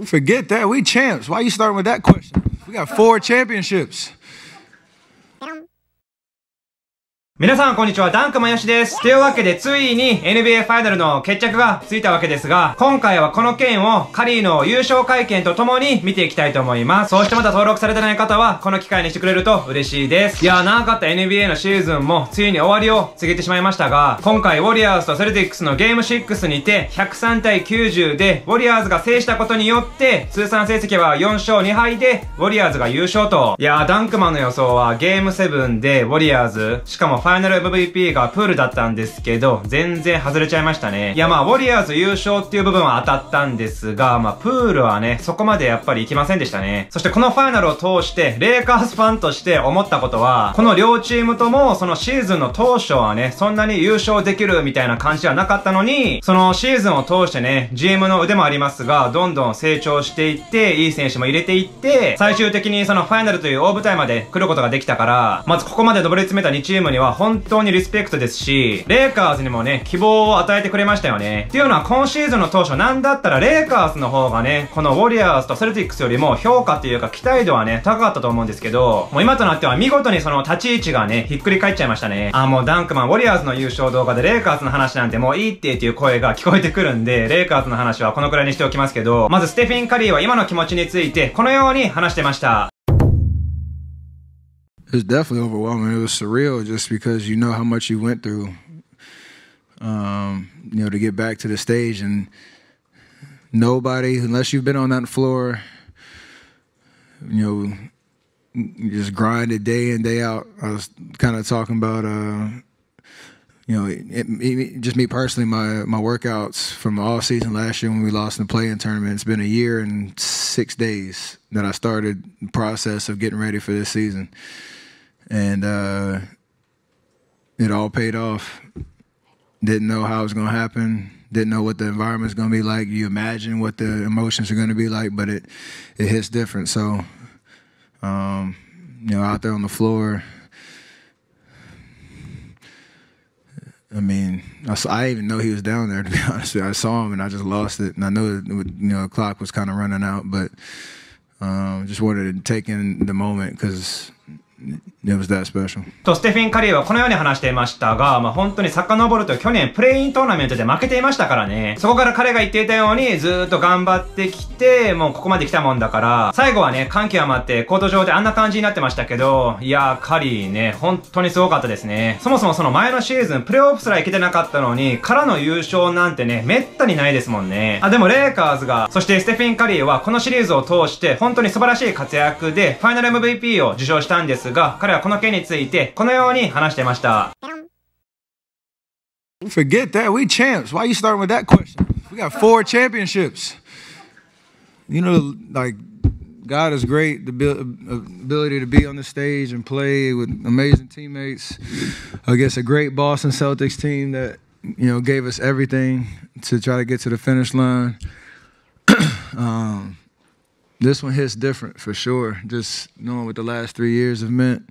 Forget that. We champs. Why you starting with that question? We got 4 championships. 皆さんこんにちは、ダンクマヨシです。というわけでついに NBA ファイナルの決着がついたわけですが、今回はこの件をカリーの優勝会見とともに見ていきたいと思います。そしてまだ登録されてない方はこの機会にしてくれると嬉しいです。いやー、長かった NBA のシーズンもついに終わりを告げてしまいましたが、今回ウォリアーズとセルティックスのゲーム6にて103対90でウォリアーズが制したことによって通算成績は4勝2敗でウォリアーズが優勝と。いやー、ダンクマンの予想はゲーム7でウォリアーズ、しかもファイナル MVP がプールだったんですけど、全然外れちゃいましたね。いや、まあ、ウォリアーズ優勝っていう部分は当たったんですが、まあ、プールはね、そこまでやっぱりいきませんでしたね。そしてこのファイナルを通して、レイカーズファンとして思ったことは、この両チームとも、そのシーズンの当初はね、そんなに優勝できるみたいな感じではなかったのに、そのシーズンを通してね、GM の腕もありますが、どんどん成長していって、いい選手も入れていって、最終的にそのファイナルという大舞台まで来ることができたから、まずここまで上り詰めた2チームには本当にリスペクトですし、レイカーズにもね、希望を与えてくれましたよね。っていうのは今シーズンの当初なんだったらレイカーズの方がね、このウォリアーズとセルティックスよりも評価っていうか期待度はね、高かったと思うんですけど、もう今となっては見事にその立ち位置がね、ひっくり返っちゃいましたね。もうダンクマン、ウォリアーズの優勝動画でレイカーズの話なんてもういいっていう声が聞こえてくるんで、レイカーズの話はこのくらいにしておきますけど、まずステフィン・カリーは今の気持ちについてこのように話してました。It was definitely overwhelming. It was surreal just because you know how much you went through, to get back to the stage and nobody, unless you've been on that floor, you just grinded day in, day out. I was kind of talking about, just me personally, my workouts from all season last year when we lost in the play-in tournament. It's been a year and 6 days that I started the process of getting ready for this season. And it all paid off. Didn't know how it was going to happen. Didn't know what the environment's going to be like. You imagine what the emotions are going to be like, but it hits different. So, out there on the floor, I mean, I didn't even know he was down there, to be honest with you. I saw him and I just lost it. And I know that, the clock was kind of running out, but just wanted to take in the moment because it was that special. と、ステフィン・カリーはこのように話していましたが、本当に遡ると去年プレイントーナメントで負けていましたからね。そこから彼が言っていたようにずーっと頑張ってきて、もうここまで来たもんだから、最後はね、感極まってコート上であんな感じになってましたけど、いやー、カリーね、本当にすごかったですね。そもそもその前のシーズン、プレイオフすら行けてなかったのに、からの優勝なんてね、めったにないですもんね。でもレイカーズが、そしてステフィン・カリーはこのシリーズを通して、本当に素晴らしい活躍で、ファイナル MVP を受賞したんですが、彼はこの件について、このように話してました。Forget that. We champs. Why you starting with that question? We got 4 championships. God is great. The ability to be on the stage and play with amazing teammates against a great Boston Celtics team that, gave us everything to try to get to the finish line. This one hits different for sure. Just knowing what the last 3 years have meant,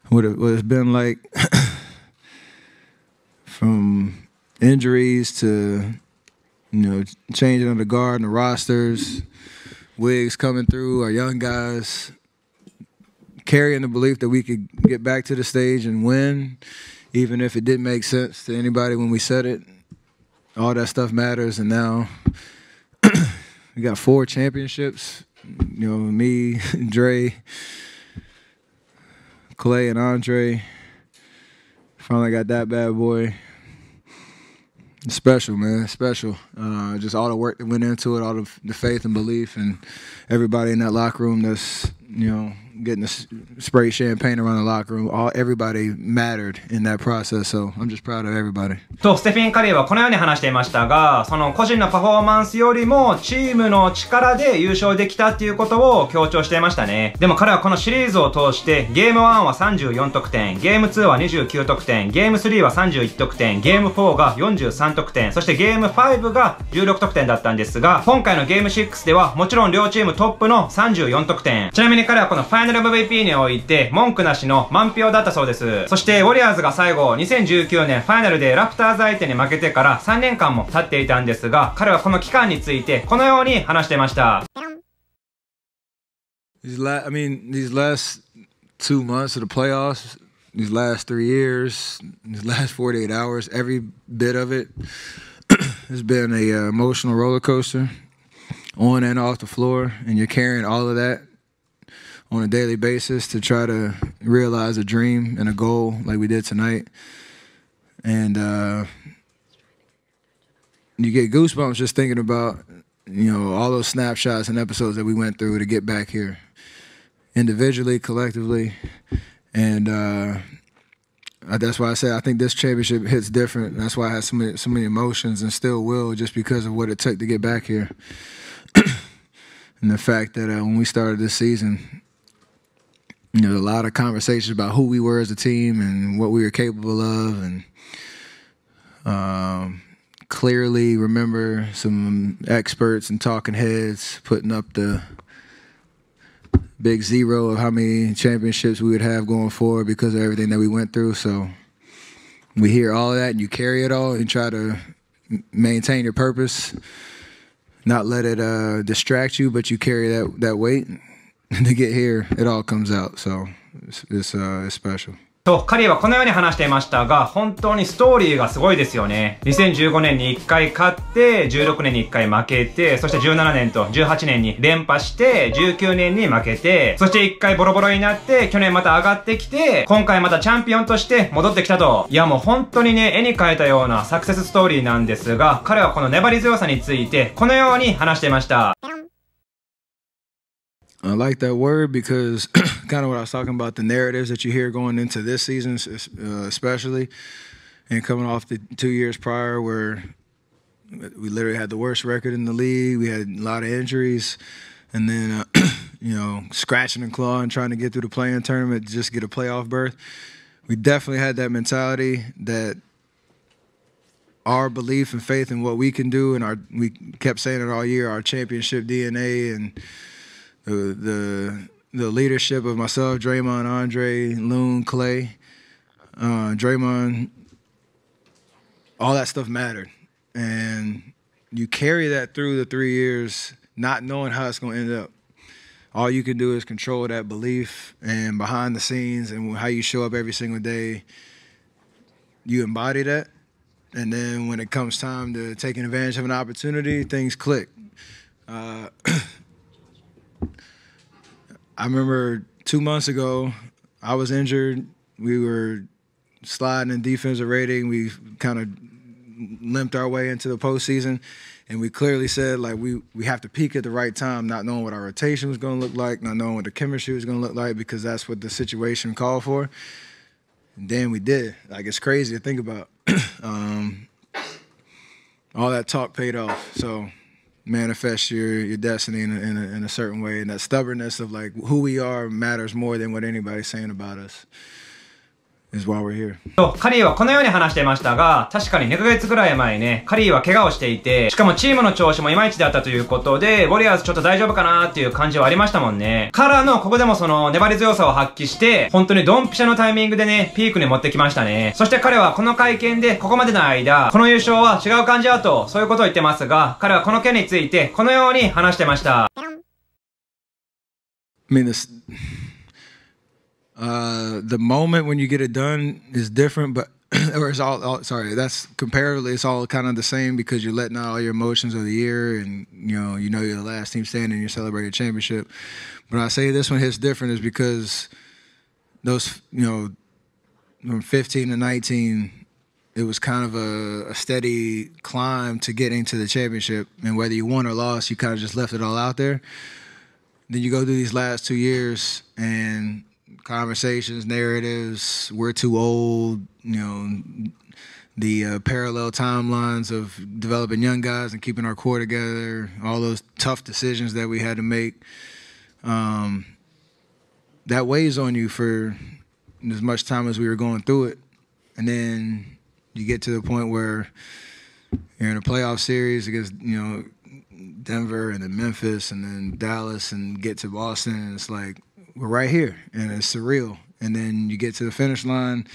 what it's been like, from injuries to, changing of the guard and the rosters, Wigs coming through, our young guys carrying the belief that we could get back to the stage and win, even if it didn't make sense to anybody when we said it. All that stuff matters, and now we got 4 championships. Me, Dre, Clay, and Andre. Finally got that bad boy. It's special, man. Special. Just all the work that went into it, all the faith and belief, and everybody in that locker room that's, getting to spray champagne around the locker room. Everybody mattered in that process, so I'm just proud of everybody. と、ステフィン・カリーはこのように話していましたが、その個人のパフォーマンスよりもチームの力で優勝できたっていうことを強調していましたね。でも彼はこのシリーズを通して、ゲーム1は34得点、ゲーム2は29得点、ゲーム3は31得点、ゲーム4が43得点、そしてゲーム5が16得点だったんですが、今回のゲーム6ではもちろん両チームトップの34得点。ちなみに彼はこのファイナルナル MVP において文句なしの満票だったそうです。そしてウォリアーズが最後2019年ファイナルでラプターズ相手に負けてから3年間も経っていたんですが、彼はこの期間についてこのように話していました。These last 2 months of the playoffs, these last 3 years, these last 48 hours, every bit of it has been a emotional roller coaster on and off the floor, and you're carrying all of that on a daily basis to try to realize a dream and a goal like we did tonight. And you get goosebumps just thinking about, all those snapshots and episodes that we went through to get back here, individually, collectively. And that's why I say I think this championship hits different. That's why I had so many emotions and still will, just because of what it took to get back here. And the fact that when we started this season, a lot of conversations about who we were as a team and what we were capable of, and clearly remember some experts and talking heads putting up the big zero of how many championships we would have going forward because of everything that we went through. So we hear all of that, and you carry it all and try to maintain your purpose, not let it distract you, but you carry that weight. To get here, it all comes out. So it's special. と、カリーはこのように話していましたが、本当にストーリーがすごいですよね。2015年に1回勝って、16年に1回負けて、そして17年と18年に連覇して、19年に負けて、そして1回ボロボロになって、去年また上がってきて、今回またチャンピオンとして戻ってきたと。いやもう本当にね、絵に描いたようなサクセスストーリーなんですが、彼はこの粘り強さについて、このように話していました。I like that word because kind of what I was talking about, the narratives that you hear going into this season, especially, and coming off the 2 years prior where we literally had the worst record in the league. We had a lot of injuries, and then, scratching and clawing, trying to get through the play-in tournament to just get a playoff berth. We definitely had that mentality that our belief and faith in what we can do, and we kept saying it all year, our championship DNA and the leadership of myself, Draymond, Andre, Loon, Clay, Draymond, all that stuff mattered. And you carry that through the 3 years, not knowing how it's going to end up. All you can do is control that belief, and behind the scenes and how you show up every single day, you embody that. And then when it comes time to taking advantage of an opportunity, things click. I remember 2 months ago, I was injured. We were sliding in defensive rating. We kind of limped our way into the postseason, and we clearly said, like, we have to peak at the right time, not knowing what our rotation was going to look like, not knowing what the chemistry was going to look like, because that's what the situation called for. And then we did. Like, it's crazy to think about. All that talk paid off. So manifest your destiny in a certain way, and that stubbornness of like who we are matters more than what anybody's saying about us is why we're here. と、カリーはこのように話していましたが、確かに2ヶ月ぐらい前ね、カリーは怪我をしていて、しかもチームの調子もいまいちだったということで、ウォリアーズちょっと大丈夫かなーっていう感じはありましたもんね。からの、ここでもその粘り強さを発揮して、本当にドンピシャのタイミングでね、ピークに持ってきましたね。そして彼はこの会見で、ここまでの間、この優勝は違う感じだと、そういうことを言ってますが、彼はこの件について、このように話してました。The moment when you get it done is different, but or it's sorry, that's comparatively it's all kind of the same because you're letting out all your emotions of the year, and you're the last team standing and you're celebrating a championship. But I say this one hits different is because those from 15 to 19, it was kind of a steady climb to getting to the championship, and whether you won or lost, you kind of just left it all out there. Then you go through these last 2 years and conversations, narratives, we're too old, the parallel timelines of developing young guys and keeping our core together, all those tough decisions that we had to make, that weighs on you for as much time as we were going through it. And then you get to the point where you're in a playoff series against, Denver and then Memphis and then Dallas and get to Boston, and it's like, we're right here, and it's surreal. And then you get to the finish line,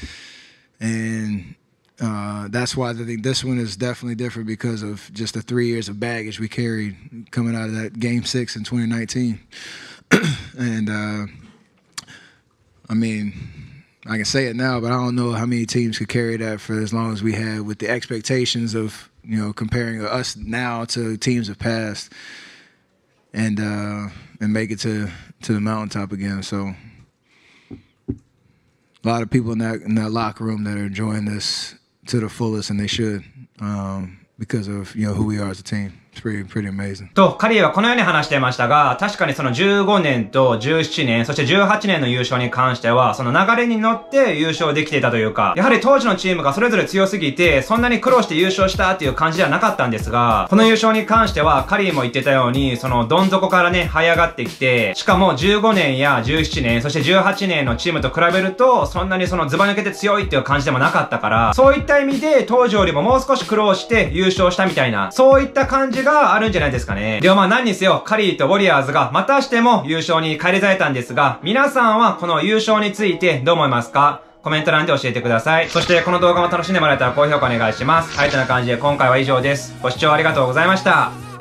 and that's why I think this one is definitely different because of just the 3 years of baggage we carried coming out of that Game 6 in 2019. And I mean, I can say it now, but I don't know how many teams could carry that for as long as we had, with the expectations of, you know, comparing us now to teams of past, and make it to the mountaintop again. So a lot of people in that locker room that are enjoying this to the fullest, and they should, because of, you know, who we are as a team. It's pretty amazing. と、カリーはこのように話していましたが、確かにその15年と17年、そして18年の優勝に関しては、その流れに乗って優勝できていたというか、やはり当時のチームがそれぞれ強すぎて、そんなに苦労して優勝したっていう感じではなかったんですが、この優勝に関しては、カリーも言ってたように、そのどん底からね、這い上がってきて、しかも15年や17年、そして18年のチームと比べると、そんなにそのズバ抜けて強いっていう感じでもなかったから、そういった意味で、当時よりももう少し苦労して優勝したみたいな、そういった感じがあるんじゃないですかね。でもまあ何にせよ、カリーとウォリアーズがまたしても優勝に返り咲いたんですが、皆さんはこの優勝についてどう思いますか？コメント欄で教えてください。そしてこの動画も楽しんでもらえたら高評価お願いします。はい、というような感じで今回は以上です。ご視聴ありがとうございました。